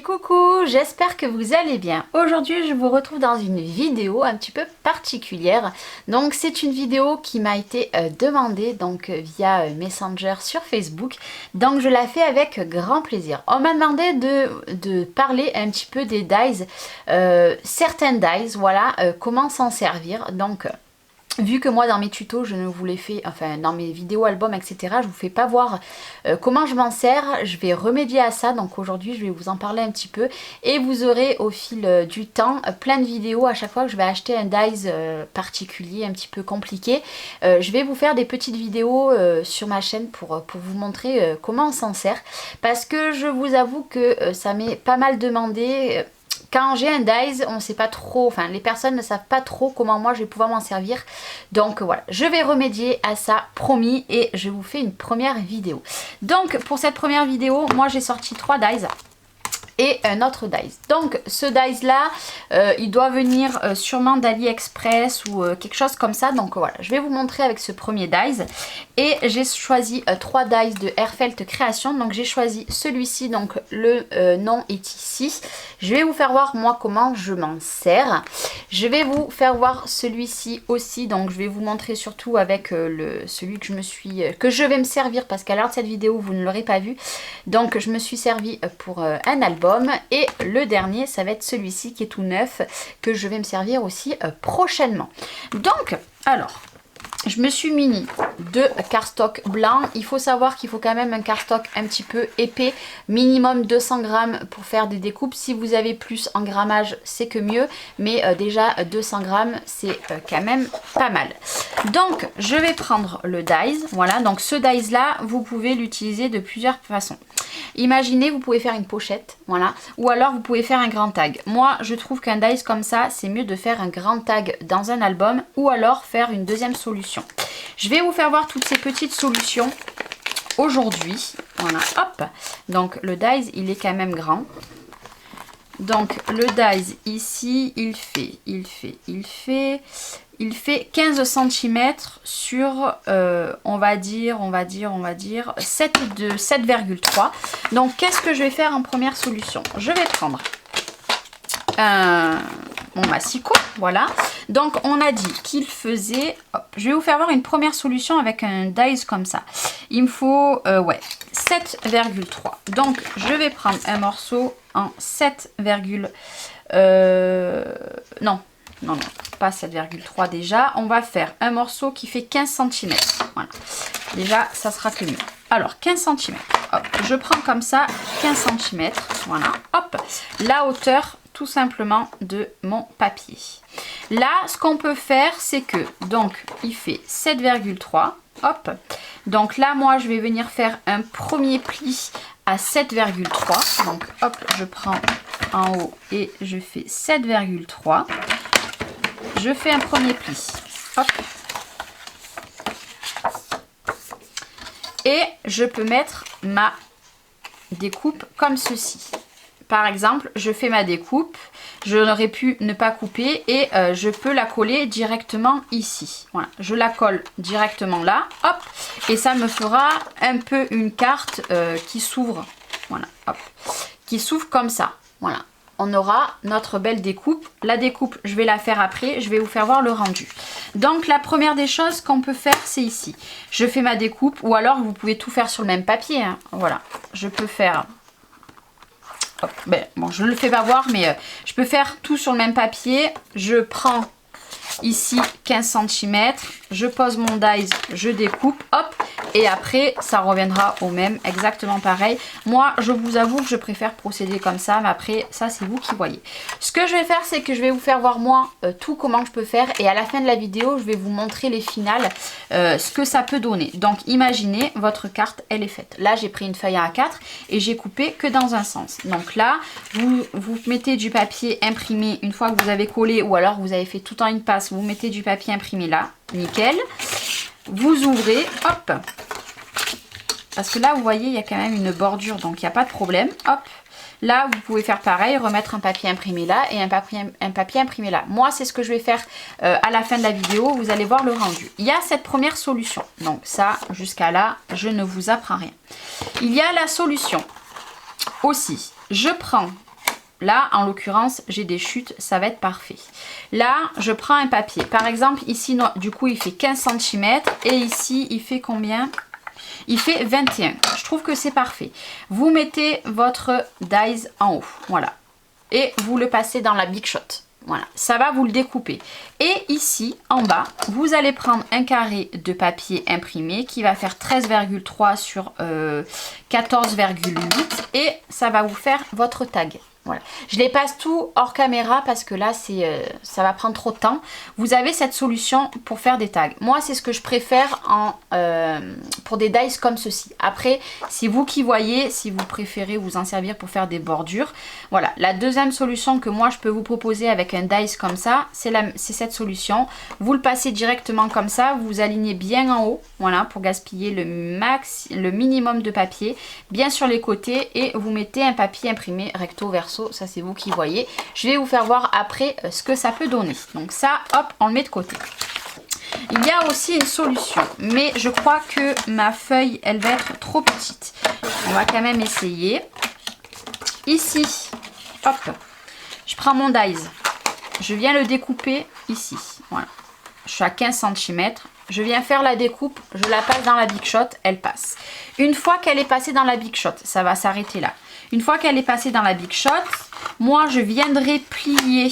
coucou, j'espère que vous allez bien. Aujourd'hui je vous retrouve dans une vidéo un petit peu particulière. Donc c'est une vidéo qui m'a été demandée via Messenger sur Facebook. Donc je la fais avec grand plaisir. On m'a demandé de parler un petit peu des dies, certaines dies, voilà, comment s'en servir. Donc vu que moi dans mes tutos je ne vous les fais, enfin dans mes vidéos albums etc, je vous fais pas voir comment je m'en sers, je vais remédier à ça. Donc aujourd'hui je vais vous en parler un petit peu et vous aurez au fil du temps plein de vidéos à chaque fois que je vais acheter un dies particulier un petit peu compliqué. Je vais vous faire des petites vidéos sur ma chaîne pour vous montrer comment on s'en sert, parce que je vous avoue que ça m'est pas mal demandé. Quand j'ai un dies, on ne sait pas trop, enfin les personnes ne savent pas trop comment moi je vais pouvoir m'en servir. Donc voilà, je vais remédier à ça, promis, et je vous fais une première vidéo. Donc pour cette première vidéo, moi j'ai sorti 3 dies et un autre dies. Donc ce dies là, il doit venir sûrement d'AliExpress ou quelque chose comme ça. Donc voilà, je vais vous montrer avec ce premier dies. Et j'ai choisi 3 dies de Airfelt Création. Donc j'ai choisi celui-ci, donc le nom est ici. Je vais vous faire voir moi comment je m'en sers. Je vais vous faire voir celui-ci aussi. Donc je vais vous montrer surtout avec celui que je vais me servir, parce qu'à l'heure de cette vidéo vous ne l'aurez pas vu. Donc je me suis servi pour un album. Et le dernier, ça va être celui-ci qui est tout neuf, que je vais me servir aussi prochainement. Donc, alors, je me suis muni 2 cardstock blancs. Il faut savoir qu'il faut quand même un cardstock un petit peu épais, minimum 200 grammes pour faire des découpes. Si vous avez plus en grammage, c'est que mieux, mais déjà 200 grammes, c'est quand même pas mal. Donc, je vais prendre le dies. Voilà, donc ce dies là, vous pouvez l'utiliser de plusieurs façons. Imaginez, vous pouvez faire une pochette, voilà, ou alors vous pouvez faire un grand tag. Moi, je trouve qu'un dies comme ça, c'est mieux de faire un grand tag dans un album, ou alors faire une deuxième solution. Je vais vous faire voir toutes ces petites solutions aujourd'hui. Voilà, hop. Donc le dies, il est quand même grand. Donc le dies ici, il fait 15 cm sur, on va dire 7,3. Donc qu'est-ce que je vais faire en première solution? Je vais prendre mon massicot, voilà. Donc on a dit qu'il faisait, je vais vous faire voir une première solution avec un dies comme ça. Il me faut 7,3. Donc je vais prendre un morceau en 7, non, pas 7,3 déjà. On va faire un morceau qui fait 15 cm. Voilà. Déjà, ça sera que mieux. Alors, 15 cm. Hop, je prends comme ça 15 cm. Voilà. Hop. La hauteur, tout simplement, de mon papier. Là, ce qu'on peut faire, c'est que, donc, il fait 7,3. Hop. Donc là, moi, je vais venir faire un premier pli à 7,3. Donc, hop, je prends en haut et je fais 7,3. Je fais un premier pli. Hop. Et je peux mettre ma découpe comme ceci. Par exemple, je fais ma découpe. Je n'aurais pu ne pas couper et je peux la coller directement ici. Voilà, je la colle directement là. Hop. Et ça me fera un peu une carte qui s'ouvre. Voilà, hop. Qui s'ouvre comme ça. Voilà. On aura notre belle découpe. La découpe, je vais la faire après. Je vais vous faire voir le rendu. Donc, la première des choses qu'on peut faire, c'est ici. Je fais ma découpe, ou alors vous pouvez tout faire sur le même papier. Hein. Voilà. Je peux faire... Hop. Ben, bon, je ne le fais pas voir, mais je peux faire tout sur le même papier. Je prends ici 15 cm. Je pose mon dies, je découpe. Hop. Et après, ça reviendra au même, exactement pareil. Moi, je vous avoue que je préfère procéder comme ça, mais après, ça, c'est vous qui voyez. Ce que je vais faire, c'est que je vais vous faire voir, moi, tout comment je peux faire. Et à la fin de la vidéo, je vais vous montrer les finales, ce que ça peut donner. Donc, imaginez, votre carte, elle est faite. Là, j'ai pris une feuille à A4 et j'ai coupé que dans un sens. Donc là, vous mettez du papier imprimé une fois que vous avez collé, ou alors vous avez fait tout en une passe, vous mettez du papier imprimé là. Nickel. Vous ouvrez, hop, parce que là vous voyez il y a quand même une bordure, donc il n'y a pas de problème. Hop, là vous pouvez faire pareil, remettre un papier imprimé là et un papier imprimé là. Moi c'est ce que je vais faire à la fin de la vidéo, vous allez voir le rendu. Il y a cette première solution, donc ça jusqu'à là je ne vous apprends rien. Il y a la solution aussi, je prends Là, en l'occurrence, j'ai des chutes, ça va être parfait. Là, je prends un papier. Par exemple, ici, du coup, il fait 15 cm. Et ici, il fait combien? Il fait 21. Je trouve que c'est parfait. Vous mettez votre dies en haut. Voilà. Et vous le passez dans la Big Shot. Voilà, ça va vous le découper. Et ici, en bas, vous allez prendre un carré de papier imprimé qui va faire 13,3 sur 14,8 et ça va vous faire votre tag. Voilà. Je les passe tout hors caméra parce que là, ça va prendre trop de temps. Vous avez cette solution pour faire des tags. Moi, c'est ce que je préfère pour des dies comme ceci. Après, c'est vous qui voyez si vous préférez vous en servir pour faire des bordures. Voilà. La deuxième solution que moi, je peux vous proposer avec un dies comme ça, c'est cette solution. Vous le passez directement comme ça. Vous alignez bien en haut. Voilà, pour gaspiller le minimum de papier. Bien sur les côtés. Et vous mettez un papier imprimé recto verso. Ça c'est vous qui voyez. Je vais vous faire voir après ce que ça peut donner. Donc ça, hop, on le met de côté. Il y a aussi une solution, mais je crois que ma feuille, elle va être trop petite. On va quand même essayer. Ici, hop, je prends mon dies. Je viens le découper ici. Voilà. Je suis à 15 cm. Je viens faire la découpe, je la passe dans la Big Shot, elle passe. Une fois qu'elle est passée dans la Big Shot, ça va s'arrêter là. Une fois qu'elle est passée dans la Big Shot, moi je viendrai plier,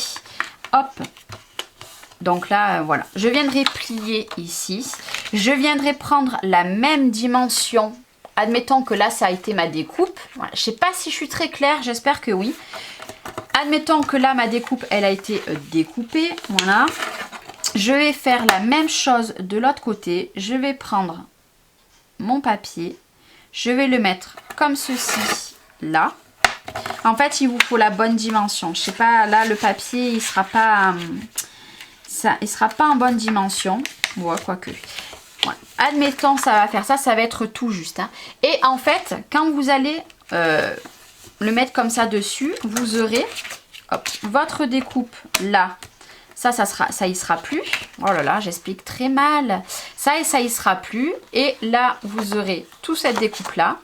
hop, donc là voilà, je viendrai plier ici, je viendrai prendre la même dimension, admettons que là ça a été ma découpe, voilà. Je ne sais pas si je suis très claire, j'espère que oui. Admettons que là ma découpe elle a été découpée, voilà. Je vais faire la même chose de l'autre côté, je vais prendre mon papier, je vais le mettre comme ceci. Là, en fait, il vous faut la bonne dimension. Je sais pas, là, le papier, il sera pas en bonne dimension. Bon, quoique. Voilà. Admettons, ça va faire ça, ça va être tout juste. Hein. Et en fait, quand vous allez le mettre comme ça dessus, vous aurez hop, votre découpe là. Ça y sera plus. Oh là là, j'explique très mal. Ça y sera plus. Et là, vous aurez toute cette découpe là.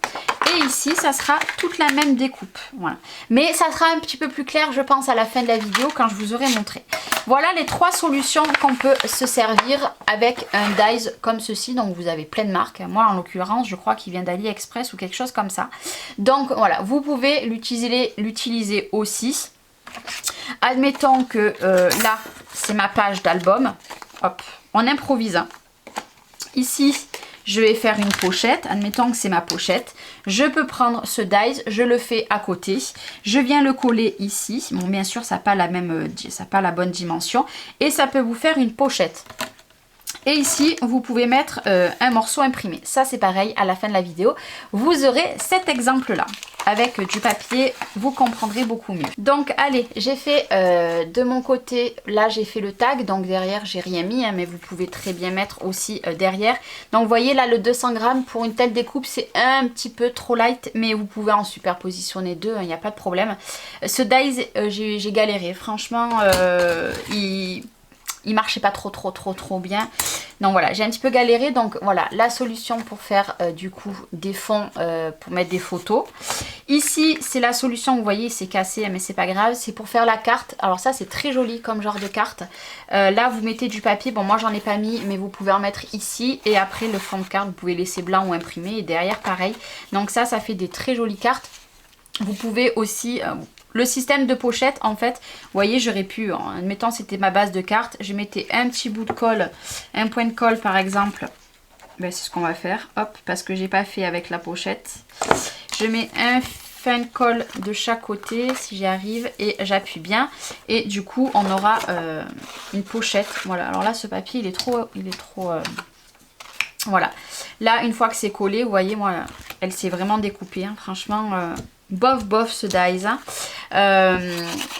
Et ici, ça sera toute la même découpe. Voilà. Mais ça sera un petit peu plus clair, je pense, à la fin de la vidéo quand je vous aurai montré. Voilà les 3 solutions qu'on peut se servir avec un dies comme ceci. Donc, vous avez plein de marques. Moi, en l'occurrence, je crois qu'il vient d'AliExpress ou quelque chose comme ça. Donc, voilà, vous pouvez l'utiliser aussi. Admettons que là, c'est ma page d'album. Hop, on improvise. Ici, je vais faire une pochette. Admettons que c'est ma pochette. Je peux prendre ce dies, je le fais à côté. Je viens le coller ici. Bon, bien sûr, ça n'a pas la bonne dimension. Et ça peut vous faire une pochette. Et ici, vous pouvez mettre un morceau imprimé. Ça, c'est pareil, à la fin de la vidéo, vous aurez cet exemple-là. Avec du papier, vous comprendrez beaucoup mieux. Donc, allez, j'ai fait de mon côté, là, j'ai fait le tag. Donc, derrière, j'ai rien mis, hein, mais vous pouvez très bien mettre aussi derrière. Donc, vous voyez, là, le 200 grammes pour une telle découpe, c'est un petit peu trop light. Mais vous pouvez en superpositionner deux, il n'y a pas de problème. Ce dies, j'ai galéré. Franchement, il marchait pas trop bien. Donc voilà, j'ai un petit peu galéré. Donc voilà, la solution pour faire du coup des fonds pour mettre des photos. Ici, c'est la solution, vous voyez, c'est cassé, mais c'est pas grave. C'est pour faire la carte. Alors ça, c'est très joli comme genre de carte. Là, vous mettez du papier. Bon, moi, j'en ai pas mis, mais vous pouvez en mettre ici. Et après, le fond de carte, vous pouvez laisser blanc ou imprimé. Et derrière, pareil. Donc ça fait des très jolies cartes. Vous pouvez aussi... le système de pochette, en fait, vous voyez, j'aurais pu, en admettant c'était ma base de carte, je mettais un petit bout de colle, un point de colle par exemple. Ben, c'est ce qu'on va faire, hop, parce que j'ai pas fait avec la pochette. Je mets un fin de colle de chaque côté, si j'y arrive, et j'appuie bien. Et du coup, on aura une pochette. Voilà, alors là, ce papier, il est trop... Voilà, là, une fois que c'est collé, vous voyez, moi, elle s'est vraiment découpée, hein. Franchement... bof ce dies, hein.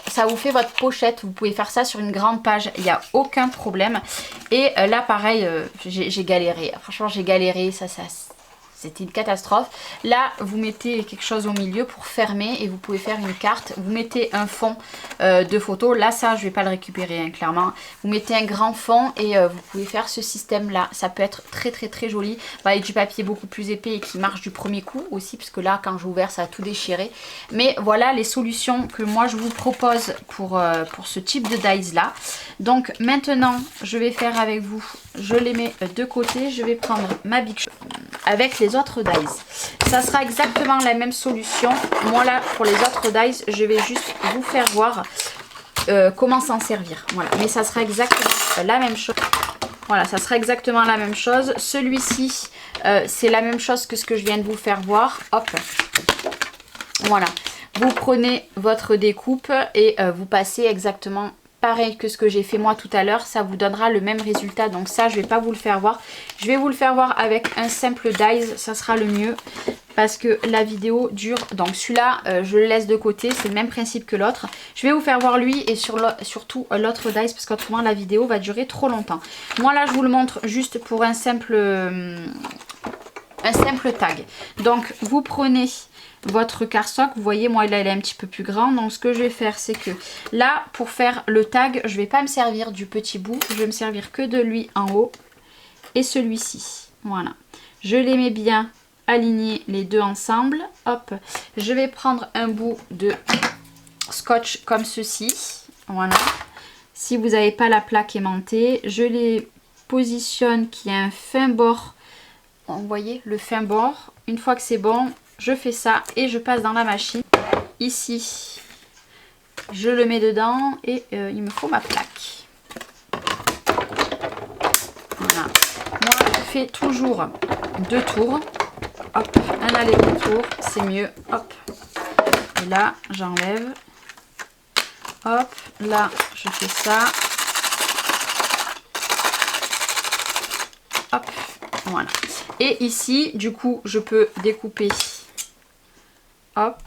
Ça vous fait votre pochette. Vous pouvez faire ça sur une grande page, il n'y a aucun problème. Et là pareil, j'ai galéré, franchement j'ai galéré, c'était une catastrophe. Là, vous mettez quelque chose au milieu pour fermer et vous pouvez faire une carte. Vous mettez un fond de photo. Là, ça, je ne vais pas le récupérer, hein, clairement. Vous mettez un grand fond et vous pouvez faire ce système-là. Ça peut être très, très, très joli. Avec du papier beaucoup plus épais et qui marche du premier coup aussi, parce que là, quand j'ai ouvert, ça a tout déchiré. Mais voilà les solutions que moi, je vous propose pour ce type de dies-là. Donc, maintenant, je vais faire avec vous, je les mets de côté. Je vais prendre ma Big Shot avec les autres dies. Ça sera exactement la même solution. Moi là, pour les autres dies, je vais juste vous faire voir comment s'en servir. Voilà, mais ça sera exactement la même chose. Voilà, ça sera exactement la même chose. Celui-ci, c'est la même chose que ce que je viens de vous faire voir. Hop, voilà. Vous prenez votre découpe et vous passez exactement pareil que ce que j'ai fait moi tout à l'heure, ça vous donnera le même résultat. Donc ça, je vais pas vous le faire voir. Je vais vous le faire voir avec un simple dies, ça sera le mieux. Parce que la vidéo dure. Donc celui-là, je le laisse de côté, c'est le même principe que l'autre. Je vais vous faire voir lui et surtout l'autre dies, parce qu'autrement la vidéo va durer trop longtemps. Moi là, je vous le montre juste pour un simple tag. Donc vous prenez votre cardstock, vous voyez moi là il est un petit peu plus grand, donc ce que je vais faire c'est que là pour faire le tag je vais pas me servir du petit bout, je vais me servir que de lui en haut et celui-ci, voilà, je les mets bien alignés les deux ensemble. Hop, je vais prendre un bout de scotch comme ceci, voilà, si vous n'avez pas la plaque aimantée, je les positionne qu'il y a un fin bord, vous voyez le fin bord, une fois que c'est bon je fais ça et je passe dans la machine. Ici, je le mets dedans et il me faut ma plaque. Voilà. Moi, je fais toujours 2 tours. Hop, un aller-retour, c'est mieux. Hop. Et là, j'enlève. Hop, là, je fais ça. Hop, voilà. Et ici, du coup, je peux découper. Hop,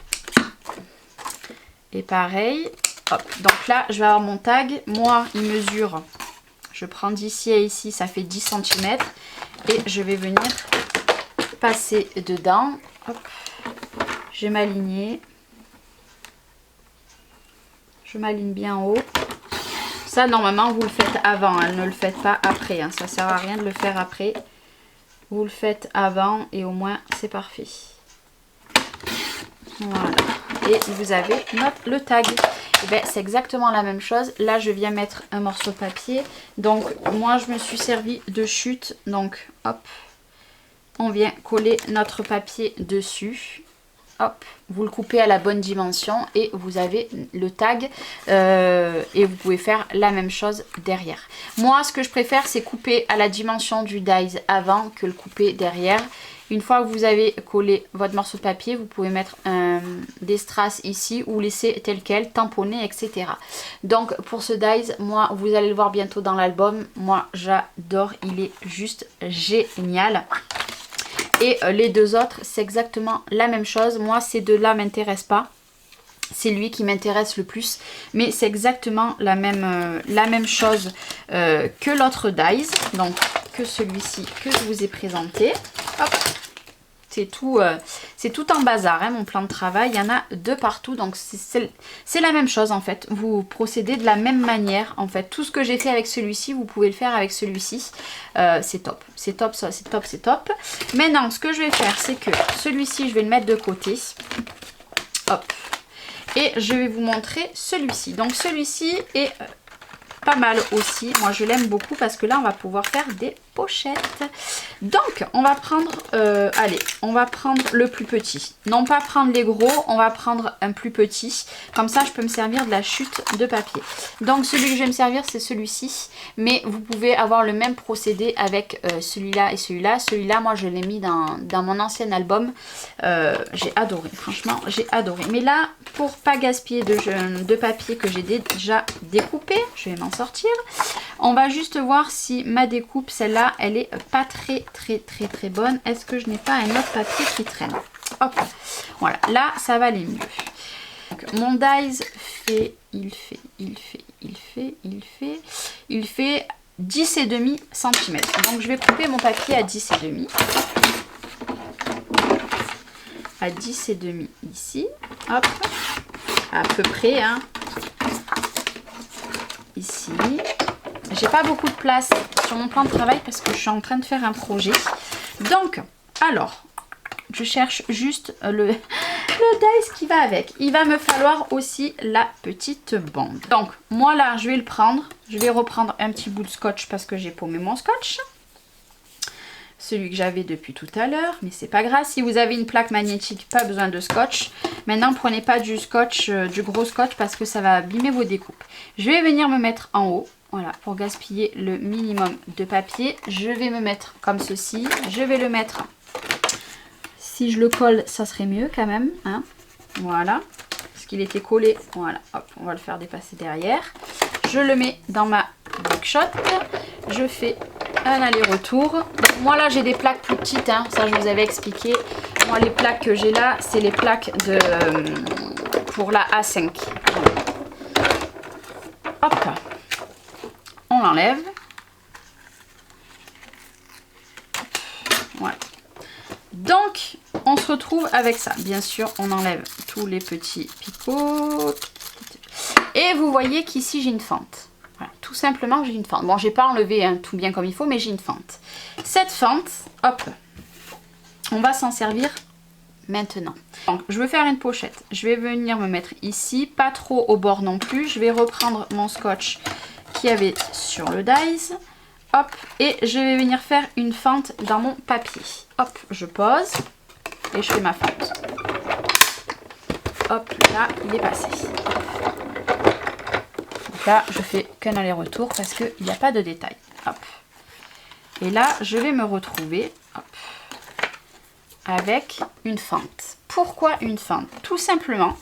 et pareil, hop, donc là je vais avoir mon tag, moi il mesure, je prends d'ici à ici, ça fait 10 cm et je vais venir passer dedans, hop, je vais m'aligner, je m'aligne bien haut, ça normalement vous le faites avant, hein, ne le faites pas après, hein, ça sert à rien de le faire après, vous le faites avant et au moins c'est parfait. Voilà, et vous avez le tag. Ben, c'est exactement la même chose. Là, je viens mettre un morceau de papier. Donc, moi, je me suis servi de chute. Donc, hop, on vient coller notre papier dessus. Hop, vous le coupez à la bonne dimension et vous avez le tag. Et vous pouvez faire la même chose derrière. Moi, ce que je préfère, c'est couper à la dimension du dies avant que le couper derrière. Une fois que vous avez collé votre morceau de papier, vous pouvez mettre des strass ici ou laisser tel quel, tamponner, etc. Donc pour ce dies, moi, vous allez le voir bientôt dans l'album. Moi, j'adore, il est juste génial. Et les deux autres, c'est exactement la même chose. Moi, ces deux-là ne m'intéressent pas. C'est lui qui m'intéresse le plus. Mais c'est exactement la même chose que l'autre dies. Donc que celui-ci que je vous ai présenté. Hop. C'est tout en bazar, hein, mon plan de travail. Il y en a de partout. Donc c'est la même chose en fait. Vous procédez de la même manière. En fait, tout ce que j'ai fait avec celui-ci, vous pouvez le faire avec celui-ci. C'est top. C'est top, ça, c'est top, c'est top. Maintenant, ce que je vais faire, c'est que celui-ci, je vais le mettre de côté. Hop. Et je vais vous montrer celui-ci. Donc celui-ci est pas mal aussi. Moi, je l'aime beaucoup parce que là, on va pouvoir faire des pochettes. Donc, on va prendre, allez, on va prendre le plus petit. Non pas prendre les gros, on va prendre un plus petit. Comme ça, je peux me servir de la chute de papier. Donc, celui que je vais me servir, c'est celui-ci. Mais vous pouvez avoir le même procédé avec celui-là et celui-là. Celui-là, moi, je l'ai mis dans mon ancien album. J'ai adoré, franchement, j'ai adoré. Mais là, pour pas gaspiller de papier que j'ai déjà découpé, je vais m'en sortir. On va juste voir si ma découpe, celle-là, elle est pas très bonne. Est-ce que je n'ai pas un autre papier qui traîne? Hop, voilà, là, ça va aller mieux. Donc, mon dies il fait 10,5 cm. Donc, je vais couper mon papier à 10,5 cm. à 10,5 ici. Hop, à peu près, hein. Ici. J'ai pas beaucoup de place sur mon plan de travail parce que je suis en train de faire un projet. Donc, alors, je cherche juste le dice qui va avec. Il va me falloir aussi la petite bande. Donc, moi là, je vais le prendre. Je vais reprendre un petit bout de scotch parce que j'ai paumé mon scotch. Celui que j'avais depuis tout à l'heure, mais c'est pas grave. Si vous avez une plaque magnétique, pas besoin de scotch. Maintenant, prenez pas du scotch, du gros scotch parce que ça va abîmer vos découpes. Je vais venir me mettre en haut, voilà, pour gaspiller le minimum de papier. Je vais me mettre comme ceci. Je vais le mettre. Si je le colle, ça serait mieux quand même, hein. Voilà, parce qu'il était collé. Voilà, hop, on va le faire dépasser derrière. Je le mets dans ma buckshot. Je fais un aller-retour. Moi là j'ai des plaques plus petites, hein, ça je vous avais expliqué. Moi les plaques que j'ai là, c'est les plaques de pour la A5. Hop, on l'enlève. Voilà. Donc on se retrouve avec ça. Bien sûr, on enlève tous les petits picots. Et vous voyez qu'ici j'ai une fente. Voilà, tout simplement j'ai une fente. Bon, j'ai pas enlevé hein, tout bien comme il faut, mais j'ai une fente. Cette fente, hop, on va s'en servir maintenant. Donc, je veux faire une pochette. Je vais venir me mettre ici, pas trop au bord non plus. Je vais reprendre mon scotch qu'il y avait sur le dies. Hop, et je vais venir faire une fente dans mon papier. Hop, je pose et je fais ma fente. Hop, là, il est passé. Donc là, je fais qu'un aller-retour parce qu'il n'y a pas de détail. Hop. Et là, je vais me retrouver hop, avec une fente. Pourquoi une fente? Tout simplement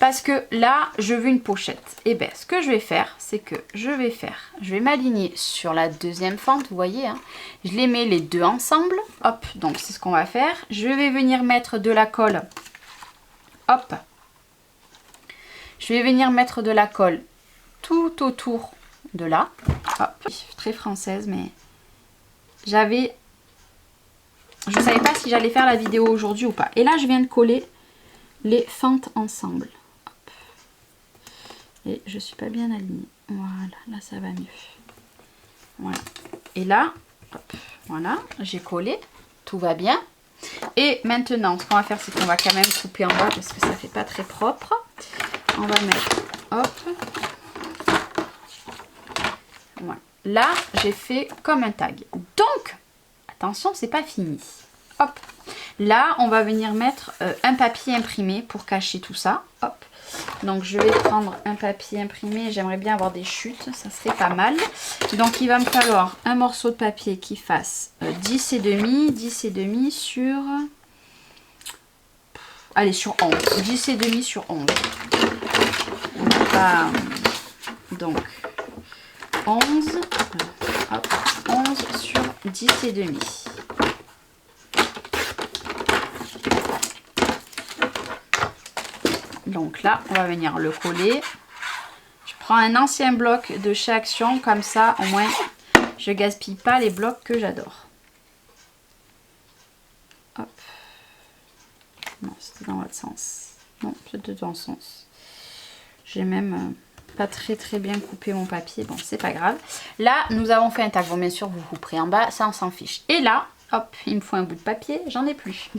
parce que là, je veux une pochette. Et bien, ce que je vais faire, c'est que je vais m'aligner sur la deuxième fente, vous voyez, hein. Je les mets les deux ensemble. Hop, donc c'est ce qu'on va faire. Je vais venir mettre de la colle. Hop. Je vais venir mettre de la colle tout autour de là. Hop, très française, mais je ne savais pas si j'allais faire la vidéo aujourd'hui ou pas. Et là, je viens de coller les fentes ensemble. Hop. Et je suis pas bien alignée. Voilà, là ça va mieux. Voilà. Et là, hop, voilà, j'ai collé. Tout va bien. Et maintenant, ce qu'on va faire, c'est qu'on va quand même couper en bas parce que ça fait pas très propre. On va mettre, hop. Voilà. Là, j'ai fait comme un tag. Donc, attention, c'est pas fini. Hop. Là, on va venir mettre un papier imprimé pour cacher tout ça. Hop. Donc, je vais prendre un papier imprimé. J'aimerais bien avoir des chutes. Ça serait pas mal. Donc, il va me falloir un morceau de papier qui fasse 10,5. 10,5 sur... Allez, sur 11. 10,5 sur 11. Donc, 11. Hop, 11 sur 10,5. Donc là, on va venir le coller. Je prends un ancien bloc de chez Action, comme ça, au moins, je gaspille pas les blocs que j'adore. Hop. Non, c'était dans l'autre sens. Non, c'était dans le sens. J'ai même pas très bien coupé mon papier. Bon, c'est pas grave. Là, nous avons fait un tag. Bon, bien sûr, vous couperez en bas, ça, on s'en fiche. Et là, hop, il me faut un bout de papier. J'en ai plus.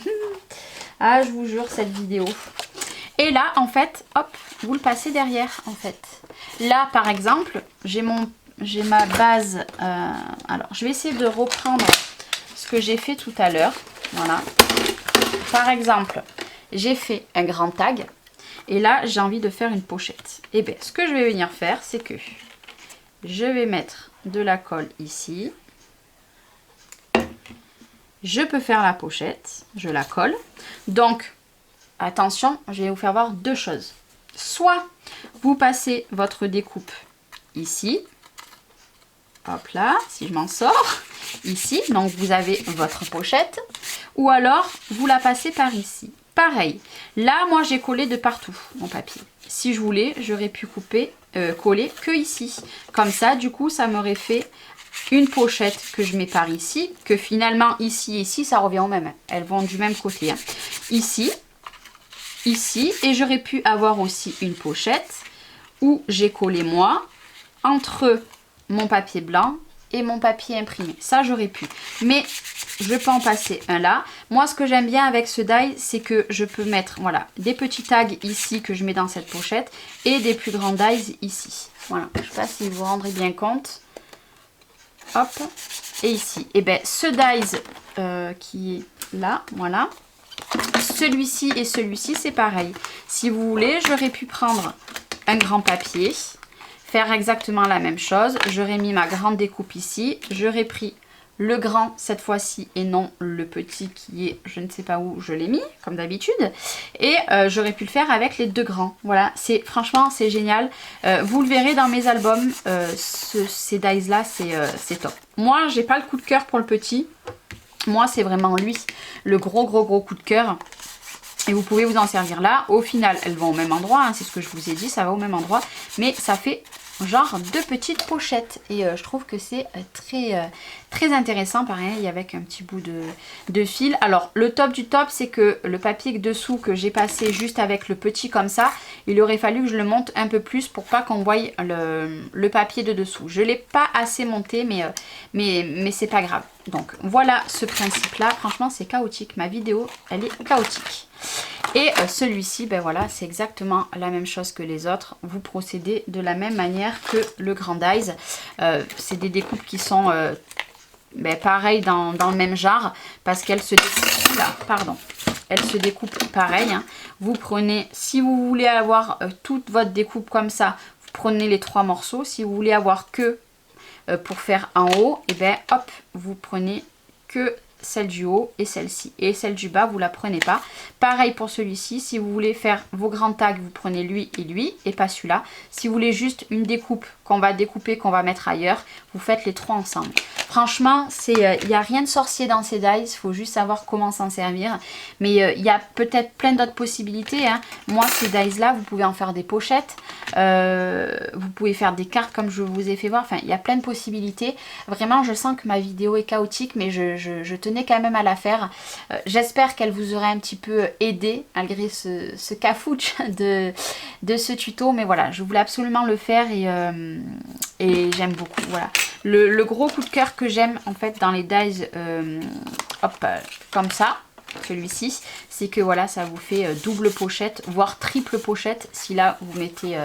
Ah, je vous jure, cette vidéo... Et là, en fait, hop, vous le passez derrière, en fait. Là, par exemple, j'ai ma base. Alors, je vais essayer de reprendre ce que j'ai fait tout à l'heure. Voilà. Par exemple, j'ai fait un grand tag. Et là, j'ai envie de faire une pochette. Et bien, ce que je vais venir faire, c'est que je vais mettre de la colle ici. Je peux faire la pochette. Je la colle. Donc... Attention, je vais vous faire voir deux choses. Soit vous passez votre découpe ici. Hop là, si je m'en sors. Ici, donc vous avez votre pochette. Ou alors, vous la passez par ici. Pareil. Là, moi, j'ai collé de partout mon papier. Si je voulais, j'aurais pu coller que ici. Comme ça, du coup, ça m'aurait fait une pochette que je mets par ici. Que finalement, ici et ici, ça revient au même. Elles vont du même côté. Hein. Ici. ici. Et j'aurais pu avoir aussi une pochette où j'ai collé moi entre mon papier blanc et mon papier imprimé. Ça j'aurais pu. Mais je peux en passer un là. Moi ce que j'aime bien avec ce die, c'est que je peux mettre voilà, des petits tags ici que je mets dans cette pochette et des plus grands dies ici. Voilà, je ne sais pas si vous vous rendrez bien compte. Hop, et ici. Et bien ce dies qui est là, voilà. Celui-ci et celui-ci c'est pareil. Si vous voulez, j'aurais pu prendre un grand papier, faire exactement la même chose. J'aurais mis ma grande découpe ici, j'aurais pris le grand cette fois-ci et non le petit qui est, je ne sais pas où je l'ai mis, comme d'habitude. Et j'aurais pu le faire avec les deux grands. Voilà, franchement c'est génial. Vous le verrez dans mes albums, ces dies là c'est top. Moi j'ai pas le coup de cœur pour le petit. Moi c'est vraiment lui, le gros coup de cœur. Et vous pouvez vous en servir là. Au final, elles vont au même endroit. Hein, c'est ce que je vous ai dit, ça va au même endroit. Mais ça fait genre deux petites pochettes. Et je trouve que c'est très intéressant. Pareil, avec un petit bout de fil. Alors, le top du top, c'est que le papier dessous que j'ai passé juste avec le petit comme ça, il aurait fallu que je le monte un peu plus pour pas qu'on voie le papier de dessous. Je ne l'ai pas assez monté, mais c'est pas grave. Donc, voilà ce principe-là. Franchement, c'est chaotique. Ma vidéo, elle est chaotique. Et celui-ci, ben voilà, c'est exactement la même chose que les autres. Vous procédez de la même manière que le Grand Dies. C'est des découpes qui sont pareilles dans le même genre parce qu'elles se découpent là, pardon. Elles se découpent pareil. Hein. Vous prenez, si vous voulez avoir toute votre découpe comme ça, vous prenez les 3 morceaux. Si vous voulez avoir que pour faire en haut, et ben hop, vous prenez que celle du haut et celle-ci. Et celle du bas, vous la prenez pas. Pareil pour celui-ci. Si vous voulez faire vos grands tags, vous prenez lui et pas celui-là. Si vous voulez juste une découpe qu'on va découper, qu'on va mettre ailleurs, vous faites les 3 ensemble. Franchement, il n'y a rien de sorcier dans ces dies. Il faut juste savoir comment s'en servir. Mais il y a peut-être plein d'autres possibilités. Hein. Moi, ces dies-là, vous pouvez en faire des pochettes. Vous pouvez faire des cartes comme je vous ai fait voir. Enfin, il y a plein de possibilités. Vraiment, je sens que ma vidéo est chaotique, mais je tenais quand même à la faire. J'espère qu'elle vous aura un petit peu aidé, malgré ce cafouche de ce tuto. Mais voilà, je voulais absolument le faire et j'aime beaucoup. Voilà. Le gros coup de cœur que j'aime en fait dans les dies comme ça, celui-ci, c'est que voilà, ça vous fait double pochette, voire triple pochette. Si là vous mettez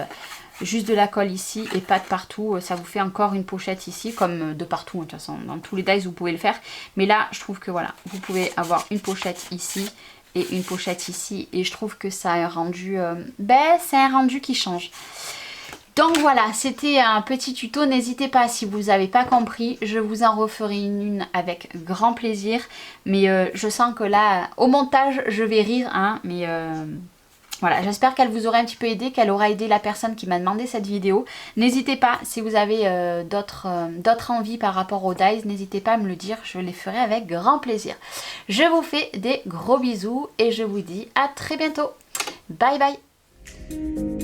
juste de la colle ici et pas de partout, ça vous fait encore une pochette ici, comme de partout. De toute façon, dans tous les dies vous pouvez le faire. Mais là, je trouve que voilà, vous pouvez avoir une pochette ici et une pochette ici. Et je trouve que ça a un rendu, c'est un rendu qui change. Donc voilà, c'était un petit tuto. N'hésitez pas, si vous n'avez pas compris, je vous en referai une avec grand plaisir. Mais je sens que là, au montage, je vais rire. Hein, mais voilà, j'espère qu'elle vous aura un petit peu aidé, qu'elle aura aidé la personne qui m'a demandé cette vidéo. N'hésitez pas, si vous avez d'autres envies par rapport aux dies, n'hésitez pas à me le dire, je les ferai avec grand plaisir. Je vous fais des gros bisous et je vous dis à très bientôt. Bye bye.